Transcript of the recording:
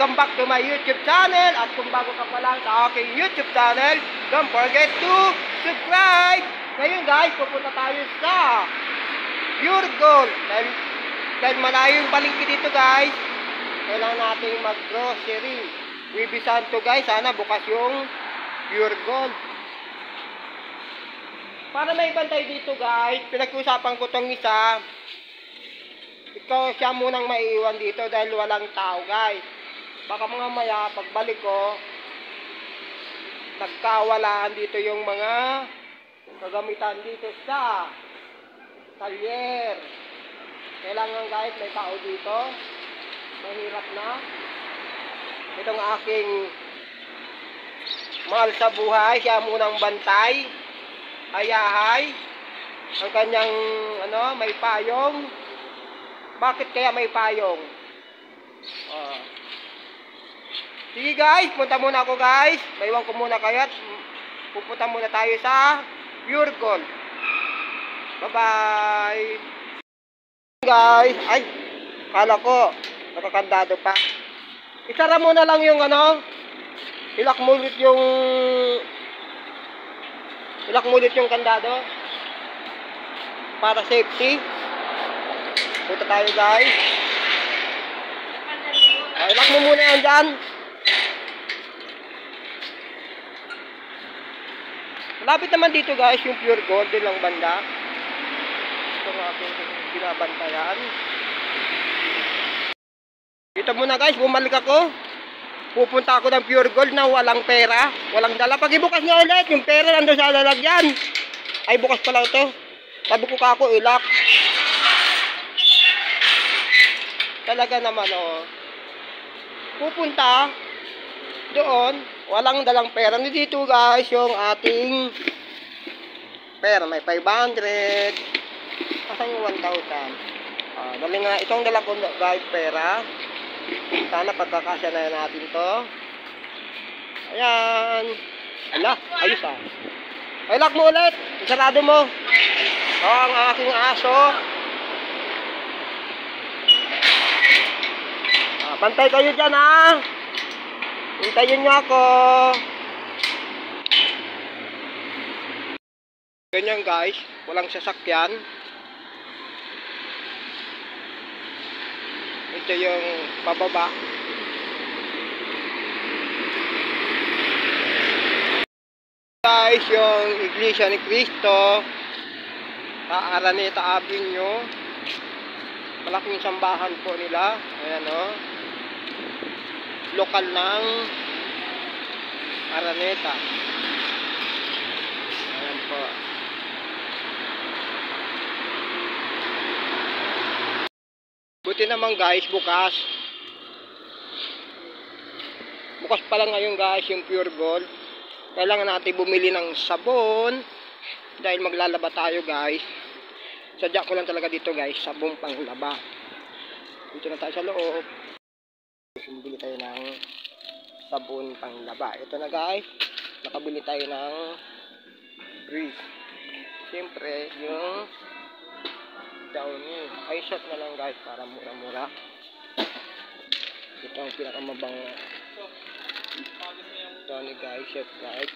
welcome back to my YouTube channel. At kung bago ka pa lang sa aking YouTube channel, don't forget to subscribe. Ngayon guys, pupunta tayo sa Pure Gold. Dahil malayo yung palengke dito guys, kailangan natin mag-grocery. Bibisan to guys, sana bukas yung Pure Gold. Para may bantay dito guys, pinag-usapan ko tong isa. Ikaw siya munang maiiwan dito dahil walang tao guys. Baka mga maya pagbalik ko, nagkawalaan dito yung mga kagamitan dito sa talyer. Kailangan guys may tao dito. Mahirap na. Itong aking mahal sa buhay, siya munang bantay. Ayahay. Ang kanyang may payong. Bakit kaya may payong? Sige guys, punta muna ako guys. Maiwan ko muna kayo at pupunta muna tayo sa Pure Gold. Bye bye. Guys, ay, kala ko nakakandado pa. Isara mo na lang yung ilak mo ulit yung kandado para safety. Punta tayo guys. Ilak mo muna yan dyan. Malapit naman dito guys yung Pure Gold din lang banda. Ito nga aking binabantayan. Dito muna guys, bumalik ako. Pupunta ako ng Pure Gold na walang pera, walang dala. Pag ibukas niya ulit, yung pera nandun sa lalagyan. Ay bukas pala ito. Sabi ko ka ako ilak. Talaga naman pupunta doon, walang dalang pera. Dito guys yung ating pera, may 500. Asan yung 1,000? Dali nga, itong dala ko guys pera. Sana pagkakasya na natin to. Ayan. Ala, ayos Ay, lock mo ulit. Isarado mo. Ang aking aso. Bantay kayo dyan hintayin nyo ako. Ganyan guys, walang sasakyan. Ito yung pababa. Guys, yung Iglesia ni Cristo sa Araneta Avenue. Malaking sambahan po nila. Ayan lokal ng Araneta. Ayan po. Buti naman guys, bukas pa lang ngayon guys yung Pure Gold. Kailangan natin bumili ng sabon dahil maglalaba tayo guys. Sadya ko lang talaga dito guys, sabon panglaba. Dito na tayo sa loob. Bumili tayo ng sabon panglaba. Ito na guys, nakabili tayo ng grease. Siyempre yung downy. Ay shot na lang guys para mura-mura. Ito ang pinakamabang downy guys, shot guys.